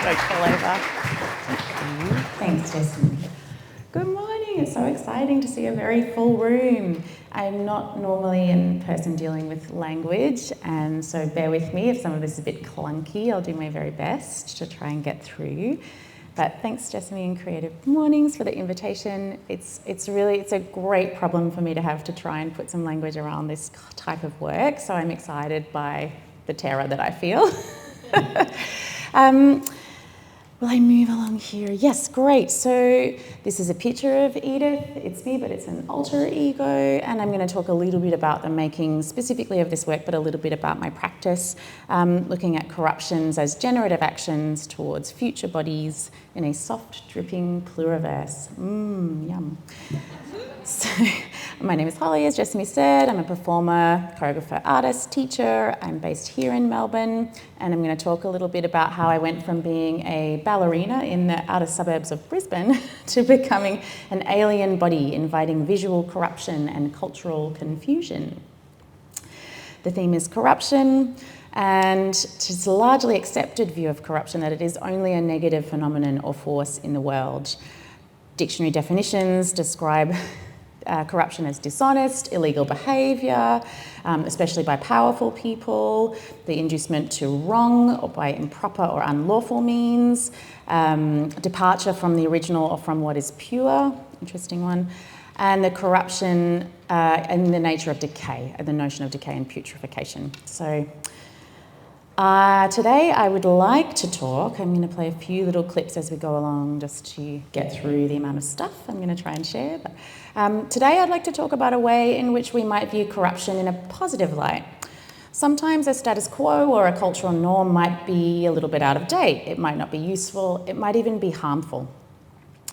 go fall over. Thanks, Destiny. Good morning. It's so exciting to see a very full room. I'm not normally a person dealing with language, and so bear with me if some of this is a bit clunky. I'll do my very best to try and get through. But thanks, Destiny and Creative Mornings, for the invitation. It's a great problem for me to have to try and put some language around this type of work, so I'm excited by the terror that I feel. Will I move along here? Yes, great. So this is a picture of Edith. It's me, but it's an alter ego. And I'm going to talk a little bit about the making specifically of this work, but a little bit about my practice, looking at corruptions as generative actions towards future bodies in a soft, dripping pluriverse. Yum. So, my name is Holly, as Jessamy said. I'm a performer, choreographer, artist, teacher. I'm based here in Melbourne, and I'm going to talk a little bit about how I went from being a ballerina in the outer suburbs of Brisbane to becoming an alien body, inviting visual corruption and cultural confusion. The theme is corruption, and it's a largely accepted view of corruption that it is only a negative phenomenon or force in the world. Dictionary definitions describe corruption as dishonest, illegal behaviour, especially by powerful people, the inducement to wrong or by improper or unlawful means, departure from the original or from what is pure, interesting one, and the corruption and the nature of decay, and the notion of decay and putrefaction. So today I would like to talk, I'm going to play a few little clips as we go along just to get through the amount of stuff I'm going to try and share. But, today I'd like to talk about a way in which we might view corruption in a positive light. Sometimes a status quo or a cultural norm might be a little bit out of date. It might not be useful. It might even be harmful.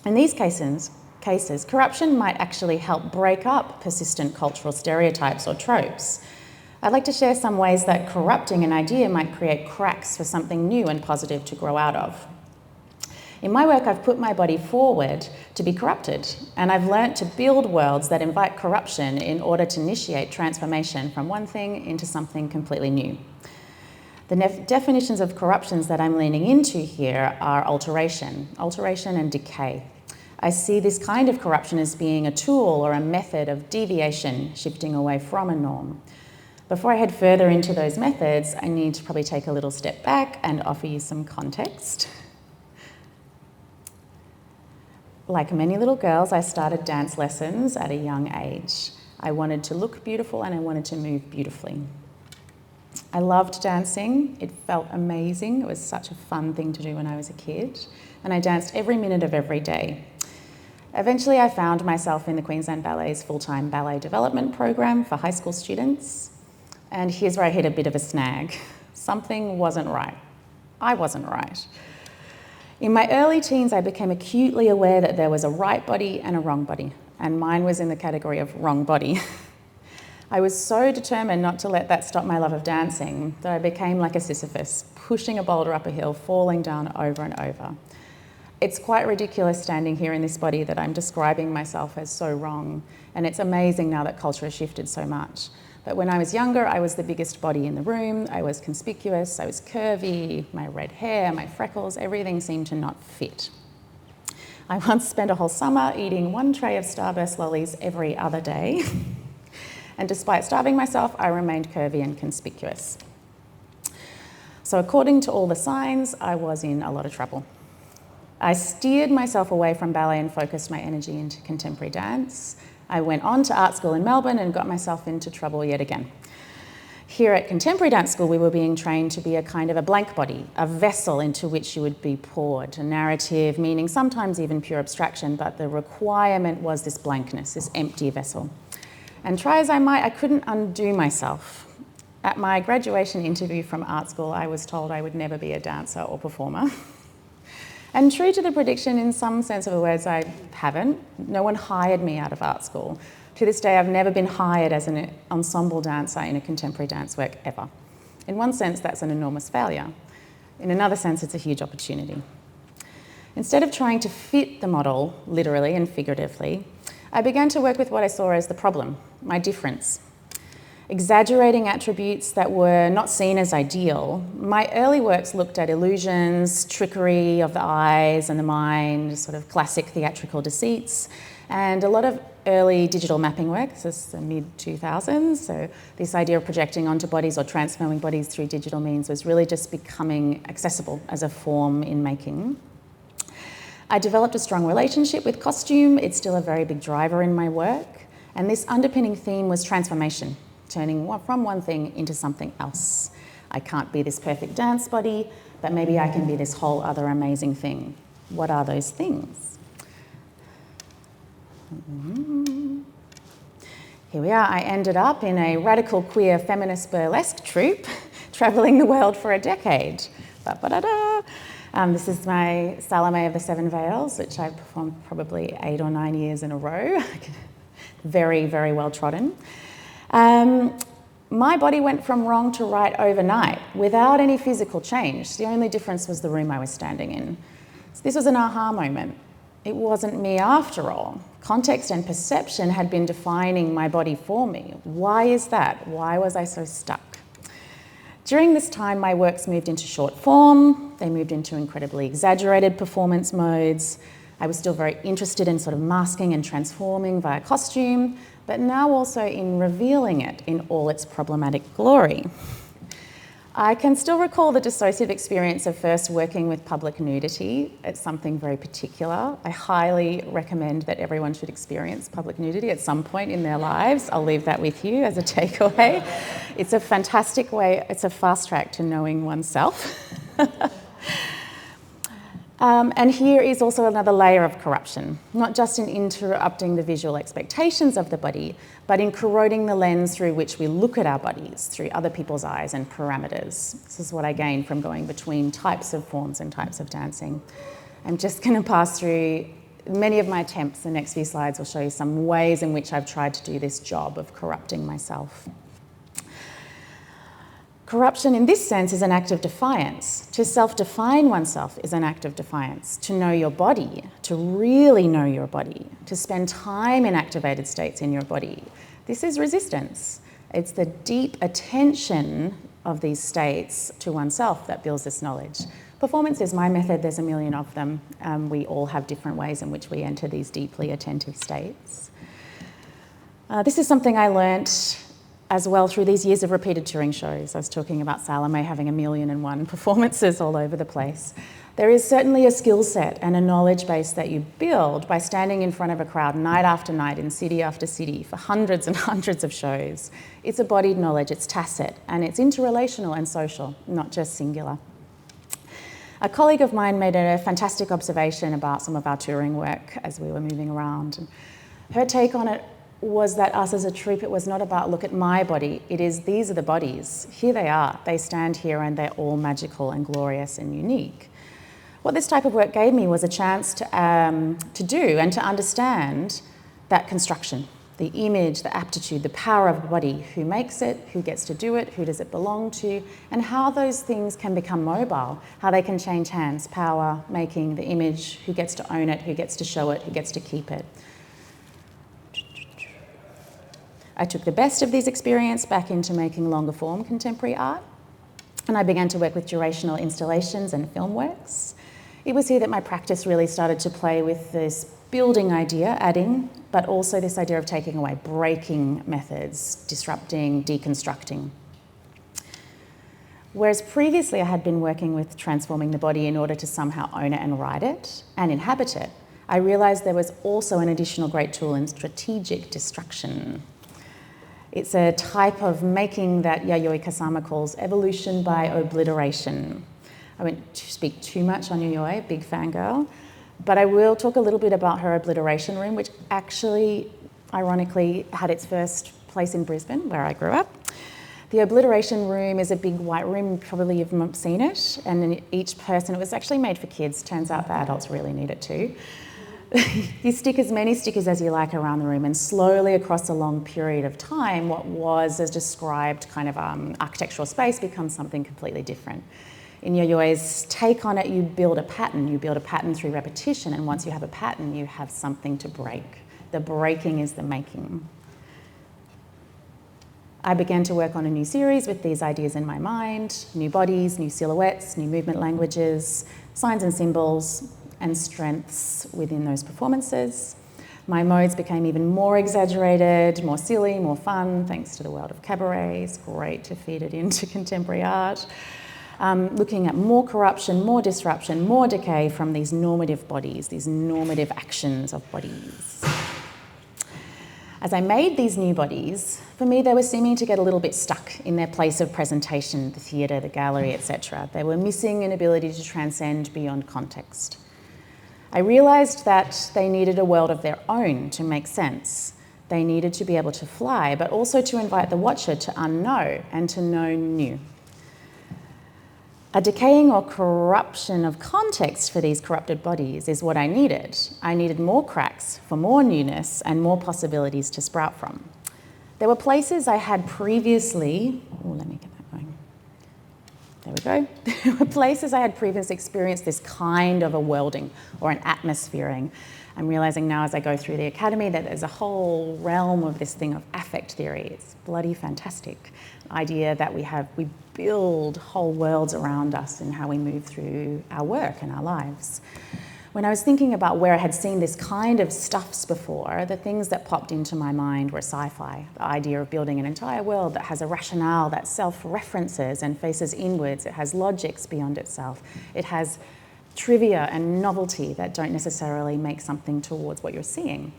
In these cases, corruption might actually help break up persistent cultural stereotypes or tropes. I'd like to share some ways that corrupting an idea might create cracks for something new and positive to grow out of. In my work, I've put my body forward to be corrupted, and I've learnt to build worlds that invite corruption in order to initiate transformation from one thing into something completely new. The definitions of corruptions that I'm leaning into here are alteration and decay. I see this kind of corruption as being a tool or a method of deviation, shifting away from a norm. Before I head further into those methods, I need to probably take a little step back and offer you some context. Like many little girls, I started dance lessons at a young age. I wanted to look beautiful and I wanted to move beautifully. I loved dancing. It felt amazing. It was such a fun thing to do when I was a kid. And I danced every minute of every day. Eventually, I found myself in the Queensland Ballet's full-time ballet development program for high school students. And here's where I hit a bit of a snag. Something wasn't right. I wasn't right. In my early teens, I became acutely aware that there was a right body and a wrong body, and mine was in the category of wrong body. I was so determined not to let that stop my love of dancing that I became like a Sisyphus, pushing a boulder up a hill, falling down over and over. It's quite ridiculous standing here in this body that I'm describing myself as so wrong, and it's amazing now that culture has shifted so much. But when I was younger, I was the biggest body in the room. I was conspicuous, I was curvy, my red hair, my freckles, everything seemed to not fit. I once spent a whole summer eating one tray of Starburst lollies every other day. And despite starving myself, I remained curvy and conspicuous. So according to all the signs, I was in a lot of trouble. I steered myself away from ballet and focused my energy into contemporary dance. I went on to art school in Melbourne and got myself into trouble yet again. Here at Contemporary Dance School, we were being trained to be a kind of a blank body, a vessel into which you would be poured, a narrative, meaning sometimes even pure abstraction, but the requirement was this blankness, this empty vessel. And try as I might, I couldn't undo myself. At my graduation interview from art school, I was told I would never be a dancer or performer. And true to the prediction, in some sense of the words, I haven't. No one hired me out of art school. To this day, I've never been hired as an ensemble dancer in a contemporary dance work ever. In one sense, that's an enormous failure. In another sense, it's a huge opportunity. Instead of trying to fit the model, literally and figuratively, I began to work with what I saw as the problem, my difference. exaggerating attributes that were not seen as ideal. My early works looked at illusions, trickery of the eyes and the mind, sort of classic theatrical deceits, and a lot of early digital mapping work. This is the mid-2000s, so this idea of projecting onto bodies or transforming bodies through digital means was really just becoming accessible as a form in making. I developed a strong relationship with costume. It's still a very big driver in my work. And this underpinning theme was transformation, turning from one thing into something else. I can't be this perfect dance body, but maybe I can be this whole other amazing thing. What are those things? Here we are. I ended up in a radical queer feminist burlesque troupe, travelling the world for a decade. Ba-ba-da-da. This is my Salome of the Seven Veils, which I performed probably 8 or 9 years in a row. Very, very well trodden. My body went from wrong to right overnight without any physical change. The only difference was the room I was standing in. So this was an aha moment. It wasn't me after all. Context and perception had been defining my body for me. Why is that? Why was I so stuck? During this time, my works moved into short form. They moved into incredibly exaggerated performance modes. I was still very interested in sort of masking and transforming via costume, but now also in revealing it in all its problematic glory. I can still recall the dissociative experience of first working with public nudity. It's something very particular. I highly recommend that everyone should experience public nudity at some point in their lives. I'll leave that with you as a takeaway. It's a fantastic way, it's a fast track to knowing oneself. And here is also another layer of corruption, not just in interrupting the visual expectations of the body, but in corroding the lens through which we look at our bodies, through other people's eyes and parameters. This is what I gained from going between types of forms and types of dancing. I'm just going to pass through many of my attempts. The next few slides will show you some ways in which I've tried to do this job of corrupting myself. Corruption in this sense is an act of defiance. To self-define oneself is an act of defiance. To know your body, to really know your body, to spend time in activated states in your body. This is resistance. It's the deep attention of these states to oneself that builds this knowledge. Performance is my method. There's a million of them. We all have different ways in which we enter these deeply attentive states. This is something I learnt as well through these years of repeated touring shows. I was talking about Salome having 1,000,001 performances all over the place. There is certainly a skill set and a knowledge base that you build by standing in front of a crowd night after night in city after city for hundreds and hundreds of shows. It's embodied knowledge, it's tacit, and it's interrelational and social, not just singular. A colleague of mine made a fantastic observation about some of our touring work as we were moving around. And her take on it was that us as a troupe, it was not about look at my body, it is these are the bodies. Here they are, they stand here and they're all magical and glorious and unique. What this type of work gave me was a chance to do and to understand that construction, the image, the aptitude, the power of the body, who makes it, who gets to do it, who does it belong to, and how those things can become mobile, how they can change hands, power, making, the image, who gets to own it, who gets to show it, who gets to keep it. I took the best of these experiences back into making longer form contemporary art, and I began to work with durational installations and film works. It was here that my practice really started to play with this building idea, adding, but also this idea of taking away, breaking methods, disrupting, deconstructing. Whereas previously I had been working with transforming the body in order to somehow own it and ride it and inhabit it, I realised there was also an additional great tool in strategic destruction. It's a type of making that Yayoi Kusama calls evolution by obliteration. I won't speak too much on Yayoi, big fangirl, but I will talk a little bit about her obliteration room, which actually, ironically, had its first place in Brisbane, where I grew up. The obliteration room is a big white room, probably you've seen it, and in each person, it was actually made for kids. Turns out the adults really need it too. You stick as many stickers as you like around the room, and slowly across a long period of time, what was a described kind of architectural space becomes something completely different. In Yayoi's take on it, you build a pattern. You build a pattern through repetition, and once you have a pattern, you have something to break. The breaking is the making. I began to work on a new series with these ideas in my mind: new bodies, new silhouettes, new movement languages, signs and symbols, and strengths within those performances. My modes became even more exaggerated, more silly, more fun, thanks to the world of cabaret. It's great to feed it into contemporary art. Looking at more corruption, more disruption, more decay from these normative bodies, these normative actions of bodies. As I made these new bodies, for me they were seeming to get a little bit stuck in their place of presentation, the theatre, the gallery, etc. They were missing an ability to transcend beyond context. I realised that they needed a world of their own to make sense. They needed to be able to fly, but also to invite the watcher to unknow and to know new. A decaying or corruption of context for these corrupted bodies is what I needed. I needed more cracks for more newness and more possibilities to sprout from. There were places I had previously, let me get that going. There we go. There were places I had previously experienced this kind of a worlding or an atmosphere-ing. I'm realising now as I go through the academy that there's a whole realm of this thing of affect theory. It's bloody fantastic. An idea that we build whole worlds around us and how we move through our work and our lives. When I was thinking about where I had seen this kind of stuffs before, the things that popped into my mind were sci-fi. The idea of building an entire world that has a rationale, that self-references and faces inwards. It has logics beyond itself. It has trivia and novelty that don't necessarily make something towards what you're seeing.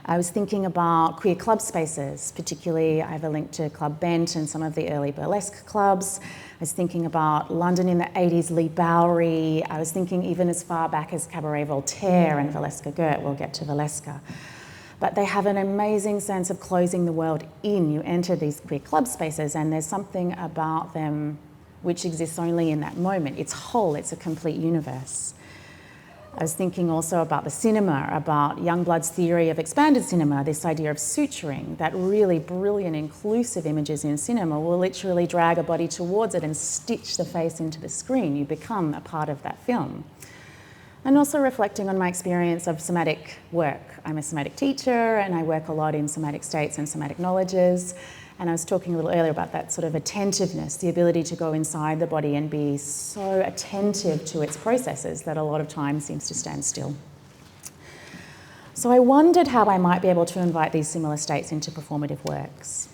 I was thinking about queer club spaces, particularly I have a link to Club Bent and some of the early burlesque clubs. I was thinking about London in the 80s, Lee Bowery. I was thinking even as far back as Cabaret Voltaire and Valeska Gert. We'll get to Valeska. But they have an amazing sense of closing the world in. You enter these queer club spaces and there's something about them which exists only in that moment. It's whole, it's a complete universe. I was thinking also about the cinema, about Youngblood's theory of expanded cinema, this idea of suturing, that really brilliant inclusive images in cinema will literally drag a body towards it and stitch the face into the screen. You become a part of that film. And also reflecting on my experience of somatic work. I'm a somatic teacher and I work a lot in somatic states and somatic knowledges. And I was talking a little earlier about that sort of attentiveness, the ability to go inside the body and be so attentive to its processes that a lot of time seems to stand still. So I wondered how I might be able to invite these similar states into performative works.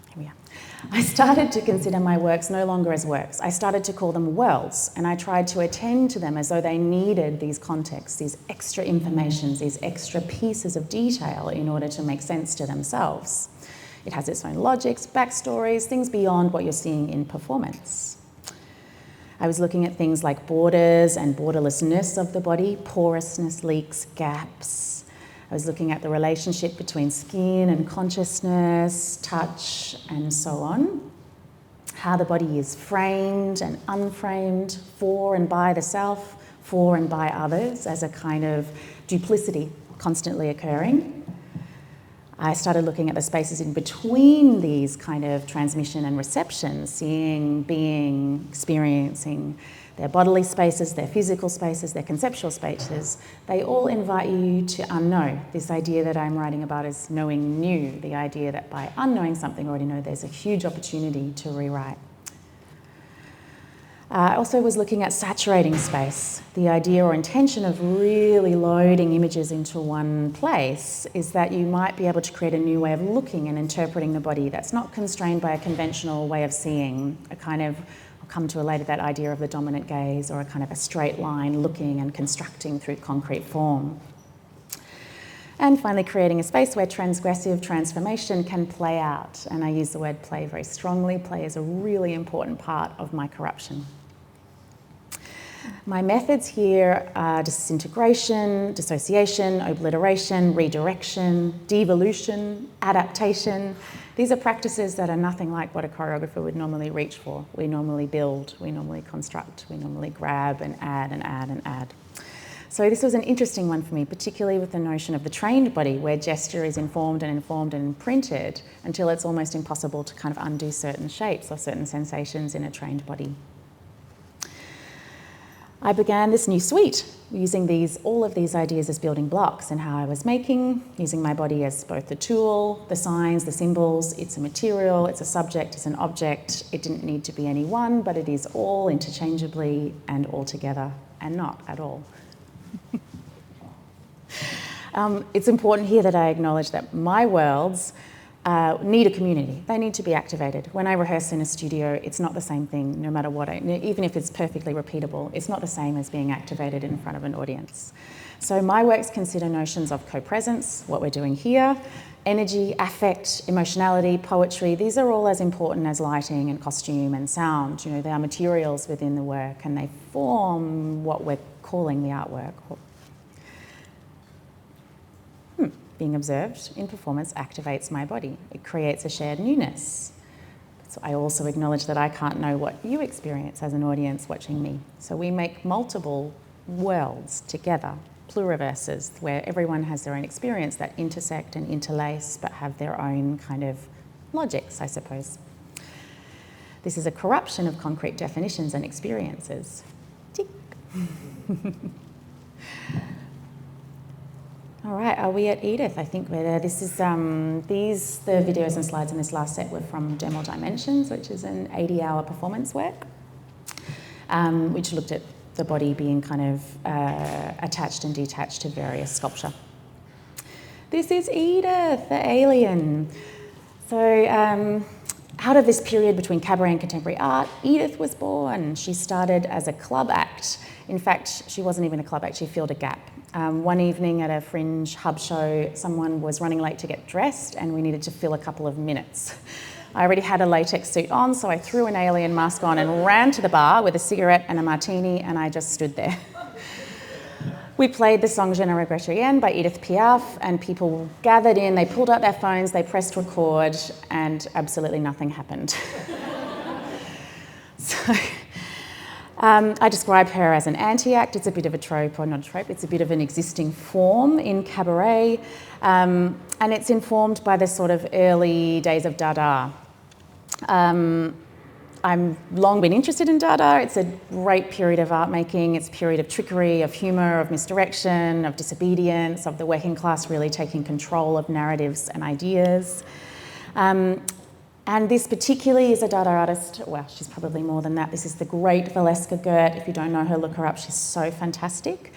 Here we are. I started to consider my works no longer as works. I started to call them worlds, and I tried to attend to them as though they needed these contexts, these extra informations, these extra pieces of detail in order to make sense to themselves. It has its own logics, backstories, things beyond what you're seeing in performance. I was looking at things like borders and borderlessness of the body, porousness, leaks, gaps. I was looking at the relationship between skin and consciousness, touch, and so on. How the body is framed and unframed for and by the self, for and by others, as a kind of duplicity constantly occurring. I started looking at the spaces in between these kind of transmission and reception, seeing, being, experiencing, their bodily spaces, their physical spaces, their conceptual spaces. They all invite you to unknow. This idea that I'm writing about is knowing new, the idea that by unknowing something you already know, there's a huge opportunity to rewrite. I also was looking at saturating space. The idea or intention of really loading images into one place is that you might be able to create a new way of looking and interpreting the body that's not constrained by a conventional way of seeing, a kind of, I'll come to later, that idea of the dominant gaze or a kind of a straight line looking and constructing through concrete form. And finally, creating a space where transgressive transformation can play out. And I use the word play very strongly. Play is a really important part of my corruption. My methods here are disintegration, dissociation, obliteration, redirection, devolution, adaptation. These are practices that are nothing like what a choreographer would normally reach for. We normally build, we normally construct, we normally grab and add and add and add. So this was an interesting one for me, particularly with the notion of the trained body, where gesture is informed and imprinted until it's almost impossible to kind of undo certain shapes or certain sensations in a trained body. I began this new suite using all of these ideas as building blocks and how I was making, using my body as both the tool, the signs, the symbols. It's a material, it's a subject, it's an object. It didn't need to be any one, but it is all interchangeably and all together and not at all. It's important here that I acknowledge that my worlds need a community. They need to be activated. When I rehearse in a studio, it's not the same thing, no matter what. Even if it's perfectly repeatable, it's not the same as being activated in front of an audience. So my works consider notions of co-presence, what we're doing here, energy, affect, emotionality, poetry. These are all as important as lighting and costume and sound. You know, they are materials within the work and they form what we're calling the artwork. Being observed in performance activates my body. It creates a shared newness. So I also acknowledge that I can't know what you experience as an audience watching me. So we make multiple worlds together, pluriverses, where everyone has their own experience that intersect and interlace, but have their own kind of logics, I suppose. This is a corruption of concrete definitions and experiences. Tick. All right, are we at Edith? I think we're there. This is the videos and slides in this last set were from Demo Dimensions, which is an 80-hour performance work, which looked at the body being kind of attached and detached to various sculpture. This is Edith, the alien. So out of this period between cabaret and contemporary art, Edith was born. She started as a club act. In fact, she wasn't even a club act, she filled a gap. One evening at a fringe hub show, someone was running late to get dressed and we needed to fill a couple of minutes. I already had a latex suit on, so I threw an alien mask on and ran to the bar with a cigarette and a martini, and I just stood there. We played the song Je ne regrette rien by Edith Piaf, and people gathered in, they pulled out their phones, they pressed record, and absolutely nothing happened. So I describe her as an anti-act. It's a bit of a trope, or not a trope, it's a bit of an existing form in cabaret, and it's informed by the sort of early days of Dada. I've long been interested in Dada. It's a great period of art making. It's a period of trickery, of humour, of misdirection, of disobedience, of the working class really taking control of narratives and ideas. And this particularly is a Dada artist. Well, she's probably more than that. This is the great Valeska Gert. If you don't know her, look her up. She's so fantastic.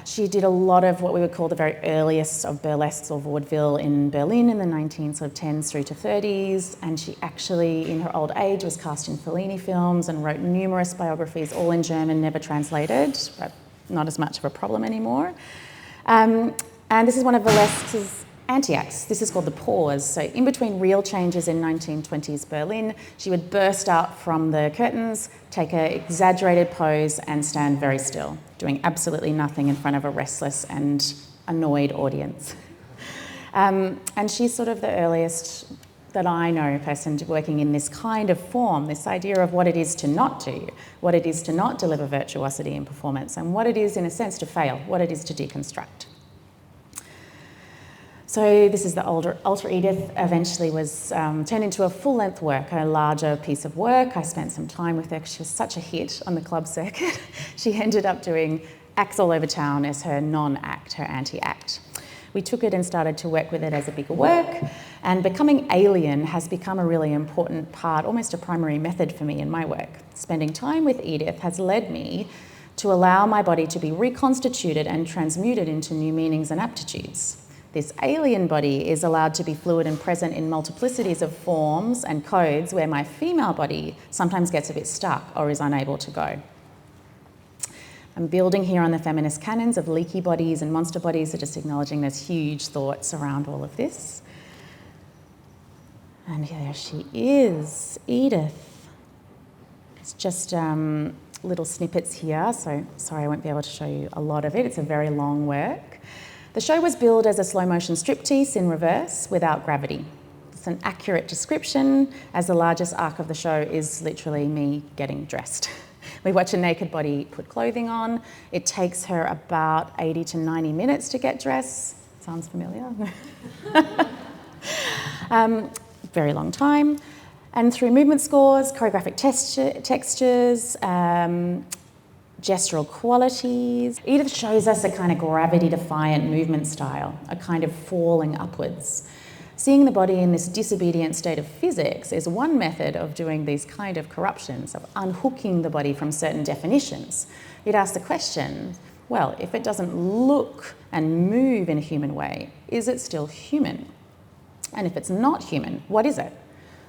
She did a lot of what we would call the very earliest of burlesques or vaudeville in Berlin in the 1910s through to 30s. And she actually, in her old age, was cast in Fellini films and wrote numerous biographies, all in German, never translated, but not as much of a problem anymore. And this is one of Valeska's anti-acts. This is called the pause. So in between real changes in 1920s Berlin, she would burst out from the curtains, take an exaggerated pose and stand very still, doing absolutely nothing in front of a restless and annoyed audience. And she's sort of the earliest that I know person working in this kind of form, this idea of what it is to not do, what it is to not deliver virtuosity in performance, and what it is in a sense to fail, what it is to deconstruct. So this is the Ultra Edith, eventually was turned into a full-length work, a larger piece of work. I spent some time with her because she was such a hit on the club circuit. She ended up doing acts all over town as her non-act, her anti-act. We took it and started to work with it as a bigger work, and becoming alien has become a really important part, almost a primary method for me in my work. Spending time with Edith has led me to allow my body to be reconstituted and transmuted into new meanings and aptitudes. This alien body is allowed to be fluid and present in multiplicities of forms and codes where my female body sometimes gets a bit stuck or is unable to go. I'm building here on the feminist canons of leaky bodies and monster bodies, so just acknowledging there's huge thoughts around all of this. And there she is, Edith. It's just little snippets here, so sorry I won't be able to show you a lot of it. It's a very long work. The show was billed as a slow-motion striptease in reverse without gravity. It's an accurate description, as the largest arc of the show is literally me getting dressed. We watch a naked body put clothing on. It takes her about 80 to 90 minutes to get dressed. Sounds familiar? Very long time. And through movement scores, choreographic textures, gestural qualities. Edith shows us a kind of gravity-defiant movement style, a kind of falling upwards. Seeing the body in this disobedient state of physics is one method of doing these kind of corruptions, of unhooking the body from certain definitions. You'd ask the question, well, if it doesn't look and move in a human way, is it still human? And if it's not human, what is it?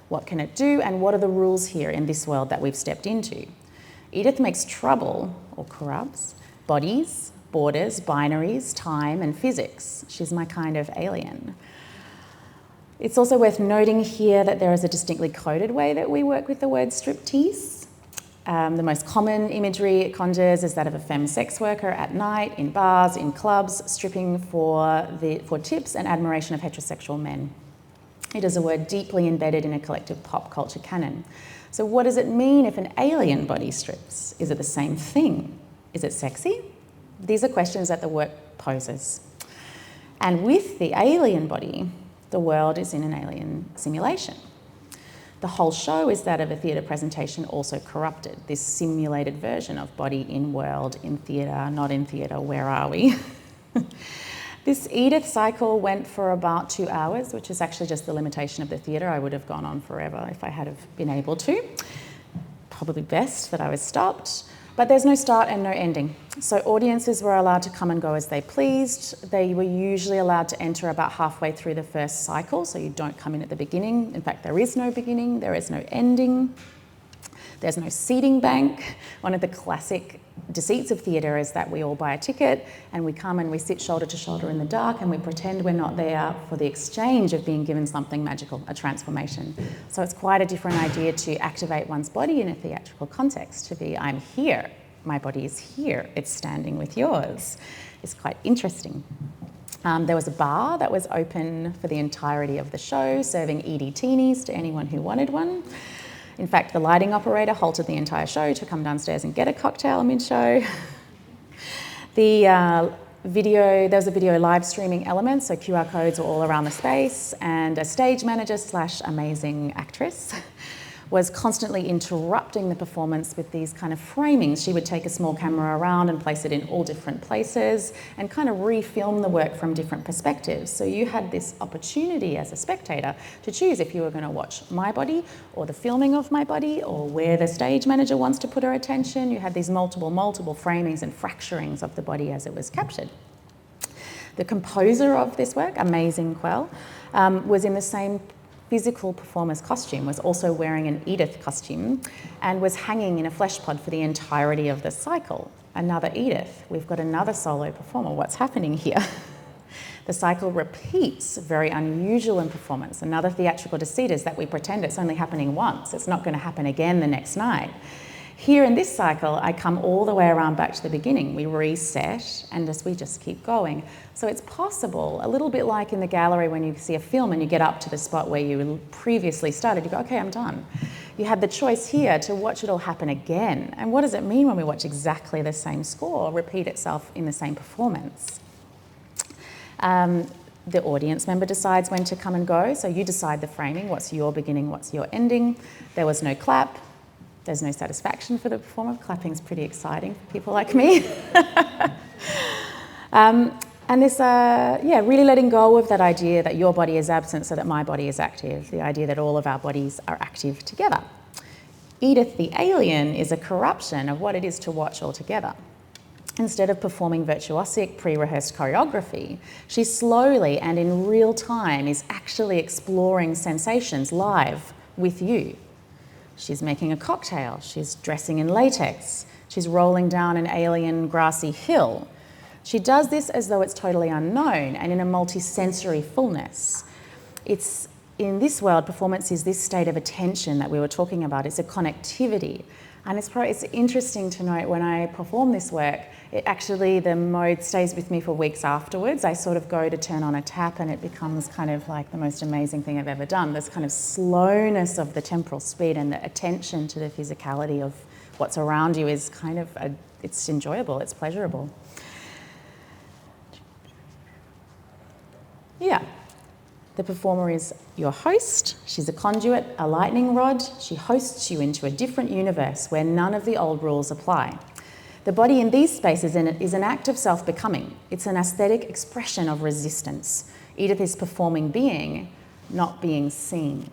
What can it do, and what are the rules here in this world that we've stepped into? Edith makes trouble, or corrupts, bodies, borders, binaries, time, and physics. She's my kind of alien. It's also worth noting here that there is a distinctly coded way that we work with the word striptease. The most common imagery it conjures is that of a femme sex worker at night, in bars, in clubs, stripping for tips and admiration of heterosexual men. It is a word deeply embedded in a collective pop culture canon. So what does it mean if an alien body strips? Is it the same thing? Is it sexy? These are questions that the work poses. And with the alien body, the world is in an alien simulation. The whole show is that of a theatre presentation also corrupted, this simulated version of body in world, in theatre, not in theatre, where are we? This Edith cycle went for about 2 hours, which is actually just the limitation of the theatre. I would have gone on forever if I had have been able to. Probably best that I was stopped. But there's no start and no ending. So audiences were allowed to come and go as they pleased. They were usually allowed to enter about halfway through the first cycle, so you don't come in at the beginning. In fact, there is no beginning, there is no ending. There's no seating bank. One of the classic deceits of theatre is that we all buy a ticket and we come and we sit shoulder to shoulder in the dark and we pretend we're not there for the exchange of being given something magical, a transformation. So it's quite a different idea to activate one's body in a theatrical context, to be, I'm here, my body is here, it's standing with yours. It's quite interesting. There was a bar that was open for the entirety of the show, serving EDTinis to anyone who wanted one. In fact, the lighting operator halted the entire show to come downstairs and get a cocktail mid-show. There was a video live streaming element, so QR codes were all around the space, and a stage manager / amazing actress was constantly interrupting the performance with these kind of framings. She would take a small camera around and place it in all different places and kind of refilm the work from different perspectives. So you had this opportunity as a spectator to choose if you were going to watch my body or the filming of my body or where the stage manager wants to put her attention. You had these multiple framings and fracturings of the body as it was captured. The composer of this work, Amazing Quell, was in the same physical performer's costume, was also wearing an Edith costume and was hanging in a flesh pod for the entirety of the cycle. Another Edith, we've got another solo performer. What's happening here? The cycle repeats, very unusual in performance. Another theatrical deceit is that we pretend it's only happening once. It's not going to happen again the next night. Here in this cycle, I come all the way around back to the beginning. We reset and we just keep going. So it's possible, a little bit like in the gallery when you see a film and you get up to the spot where you previously started, you go, okay, I'm done. You had the choice here to watch it all happen again. And what does it mean when we watch exactly the same score repeat itself in the same performance? The audience member decides when to come and go. So you decide the framing, what's your beginning, what's your ending. There was no clap. There's no satisfaction for the performer. Clapping's pretty exciting for people like me. And this, really letting go of that idea that your body is absent so that my body is active, the idea that all of our bodies are active together. Edith the Alien is a corruption of what it is to watch all together. Instead of performing virtuosic, pre-rehearsed choreography, she slowly and in real time is actually exploring sensations live with you. She's making a cocktail, she's dressing in latex, she's rolling down an alien grassy hill. She does this as though it's totally unknown and in a multi-sensory fullness. It's in this world, performance is this state of attention that we were talking about. It's a connectivity. And it's interesting to note when I perform this work, the mode stays with me for weeks afterwards. I sort of go to turn on a tap and it becomes kind of like the most amazing thing I've ever done. This kind of slowness of the temporal speed and the attention to the physicality of what's around you is kind of, it's enjoyable, it's pleasurable. Yeah. The performer is your host. She's a conduit, a lightning rod. She hosts you into a different universe where none of the old rules apply. The body in these spaces is an act of self-becoming. It's an aesthetic expression of resistance. Edith is performing being, not being seen.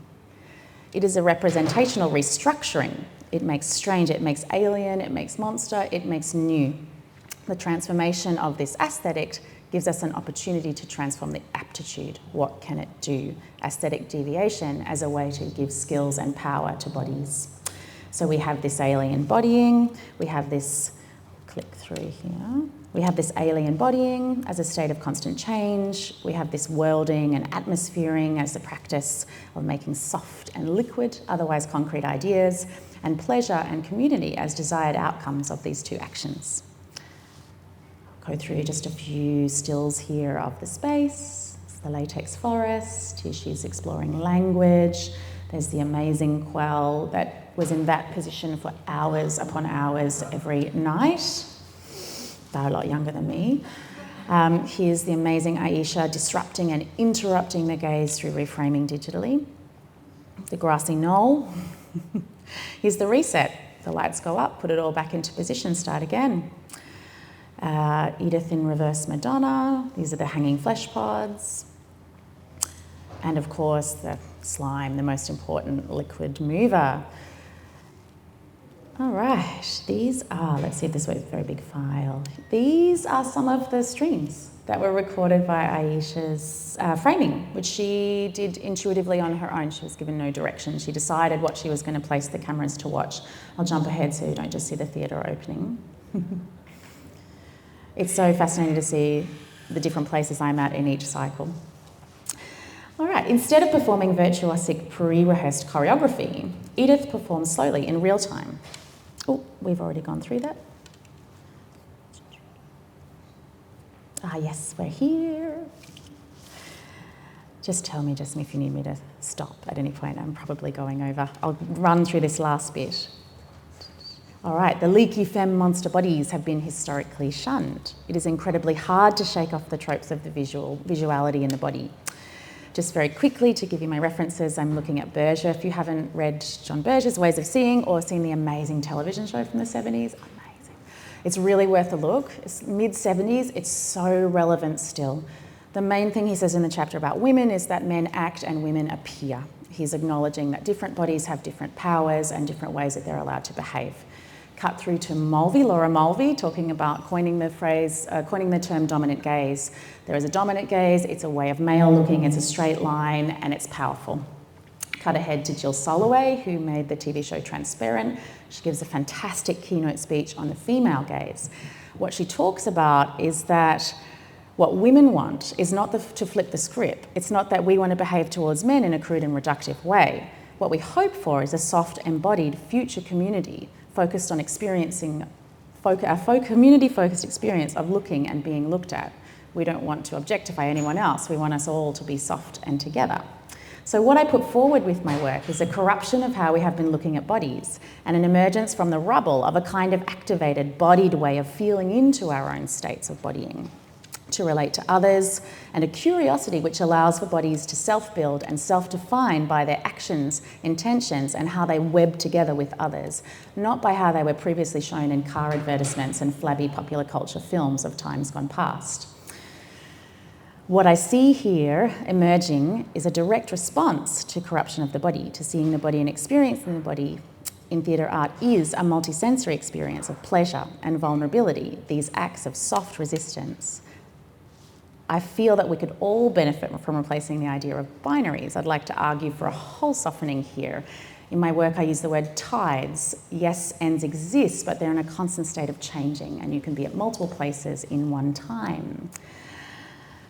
It is a representational restructuring. It makes strange, it makes alien, it makes monster, it makes new. The transformation of this aesthetic gives us an opportunity to transform the aptitude. What can it do? Aesthetic deviation as a way to give skills and power to bodies. So we have this alien bodying, we have this, click through here, we have this alien bodying as a state of constant change, we have this worlding and atmosphering as the practice of making soft and liquid, otherwise concrete ideas, and pleasure and community as desired outcomes of these two actions. Go through just a few stills here of the space. It's the latex forest. Here she's exploring language. There's the amazing quell that was in that position for hours upon hours every night. They're a lot younger than me. Here's the amazing Aisha disrupting and interrupting the gaze through reframing digitally. The grassy knoll. Here's the reset. The lights go up, put it all back into position, start again. Edith in reverse Madonna. These are the hanging flesh pods. And of course, the slime, the most important liquid mover. All right, these are, let's see if this works, very big file. These are some of the streams that were recorded by Aisha's framing, which she did intuitively on her own. She was given no direction. She decided what she was going to place the cameras to watch. I'll jump ahead so you don't just see the theatre opening. It's so fascinating to see the different places I'm at in each cycle. All right, instead of performing virtuosic pre-rehearsed choreography, Edith performs slowly in real time. Oh, we've already gone through that. Ah, yes, we're here. Just tell me, Justin, if you need me to stop at any point. I'm probably going over. I'll run through this last bit. All right, the leaky femme monster bodies have been historically shunned. It is incredibly hard to shake off the tropes of the visuality in the body. Just very quickly, to give you my references, I'm looking at Berger. If you haven't read John Berger's Ways of Seeing or seen the amazing television show from the 70s, amazing. It's really worth a look. It's mid-70s, it's so relevant still. The main thing he says in the chapter about women is that men act and women appear. He's acknowledging that different bodies have different powers and different ways that they're allowed to behave. Cut through to Mulvey, Laura Mulvey, talking about coining the term dominant gaze. There is a dominant gaze, it's a way of male looking, it's a straight line, and it's powerful. Cut ahead to Jill Soloway, who made the TV show Transparent. She gives a fantastic keynote speech on the female gaze. What she talks about is that what women want is not to flip the script. It's not that we want to behave towards men in a crude and reductive way. What we hope for is a soft, embodied future community focused on experiencing a community-focused experience of looking and being looked at. We don't want to objectify anyone else. We want us all to be soft and together. So what I put forward with my work is a corruption of how we have been looking at bodies and an emergence from the rubble of a kind of activated, bodied way of feeling into our own states of bodying, to relate to others, and a curiosity which allows for bodies to self-build and self-define by their actions, intentions, and how they web together with others, not by how they were previously shown in car advertisements and flabby popular culture films of times gone past. What I see here emerging is a direct response to corruption of the body, to seeing the body and experiencing the body in theatre art is a multisensory experience of pleasure and vulnerability, these acts of soft resistance. I feel that we could all benefit from replacing the idea of binaries. I'd like to argue for a whole softening here. In my work, I use the word tides. Yes, ends exist, but they're in a constant state of changing, and you can be at multiple places in one time.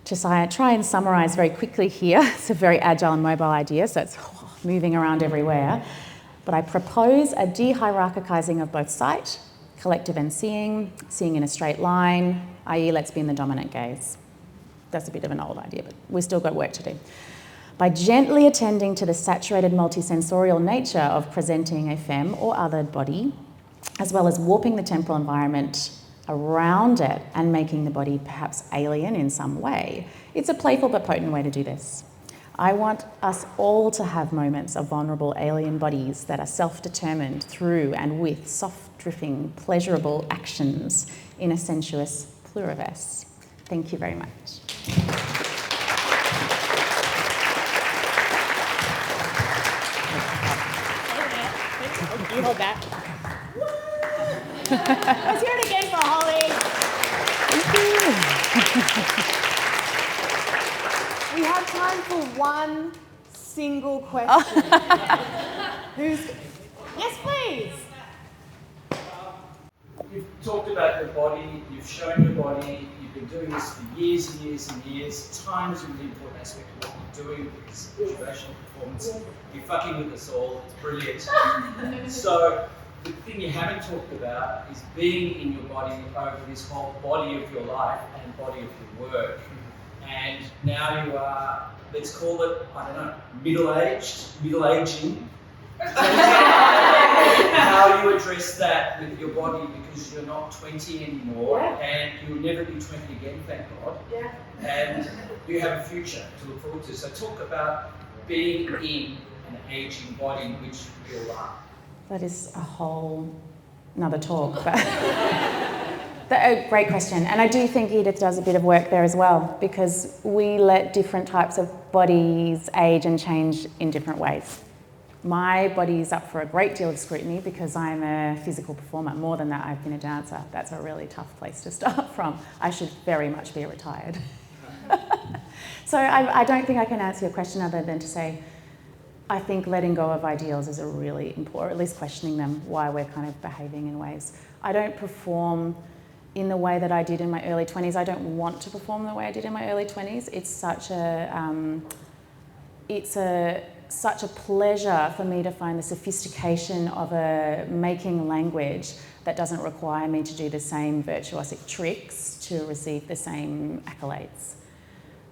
To try and summarise very quickly here, it's a very agile and mobile idea, so it's moving around everywhere. But I propose a de-hierarchizing of both sight, collective and seeing in a straight line, i.e. let's be in the dominant gaze. That's a bit of an old idea, but we've still got work to do. By gently attending to the saturated multisensorial nature of presenting a femme or othered body, as well as warping the temporal environment around it and making the body perhaps alien in some way, it's a playful but potent way to do this. I want us all to have moments of vulnerable alien bodies that are self-determined through and with soft-drifting, pleasurable actions in a sensuous pluriverse. Thank you very much. You hold that. Let's hear it again for Holly. We have time for one single question. Yes, please. You've talked about your body, you've shown your body, you've been doing this for years and years and years. Time is a really important aspect of what you're doing with this observational performance. You're fucking with us all, it's brilliant. So, the thing you haven't talked about is being in your body over this whole body of your life and body of your work. And now you are, let's call it, I don't know, middle-aging. How you address that with your body, because you're not 20 anymore, and you'll never be 20 again, thank God. Yeah. And you have a future to look forward to. So talk about being in an aging body, which we all are. That is a whole another talk. But a great question. And I do think Edith does a bit of work there as well, because we let different types of bodies age and change in different ways. My body's up for a great deal of scrutiny because I'm a physical performer. More than that, I've been a dancer. That's a really tough place to start from. I should very much be retired. So I don't think I can answer your question other than to say, I think letting go of ideals is a really important, or at least questioning them, why we're kind of behaving in ways. I don't perform in the way that I did in my early 20s. I don't want to perform the way I did in my early 20s. It's such a pleasure for me to find the sophistication of making language that doesn't require me to do the same virtuosic tricks to receive the same accolades.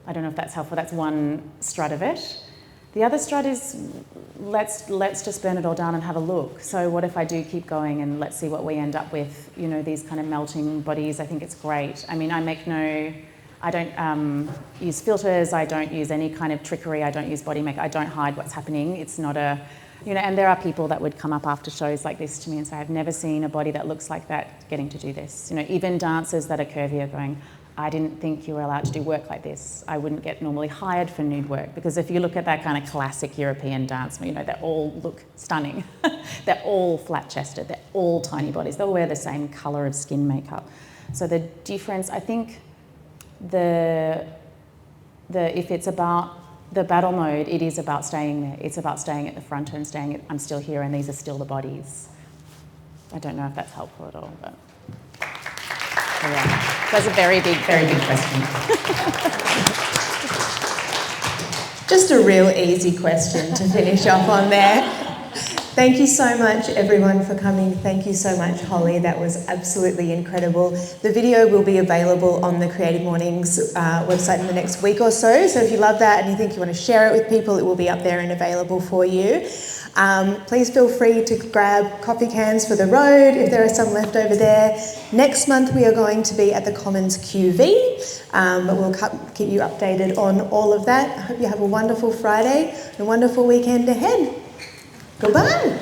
I don't know if that's helpful. That's one strut of it. The other strut is let's just burn it all down and have a look. So what if I do keep going and let's see what we end up with, you know, these kind of melting bodies. I think it's great. I mean, I don't use filters, I don't use any kind of trickery, I don't use body makeup, I don't hide what's happening. It's not and there are people that would come up after shows like this to me and say, I've never seen a body that looks like that getting to do this. You know, even dancers that are curvy are going, I didn't think you were allowed to do work like this. I wouldn't get normally hired for nude work, because if you look at that kind of classic European dance, you know, they all look stunning. They're all flat-chested, they're all tiny bodies, they all wear the same colour of skin makeup. So the difference, I think, if it's about the battle mode, it is about staying there. It's about staying at the front and I'm still here and these are still the bodies. I don't know if that's helpful at all, but yeah. That's a very big question. Just a real easy question to finish off on there. Thank you so much, everyone, for coming. Thank you so much, Holly. That was absolutely incredible. The video will be available on the Creative Mornings website in the next week or so. So if you love that and you think you want to share it with people, it will be up there and available for you. Please feel free to grab coffee cans for the road if there are some left over there. Next month we are going to be at the Commons QV, but we'll keep you updated on all of that. I hope you have a wonderful Friday and a wonderful weekend ahead. Goodbye.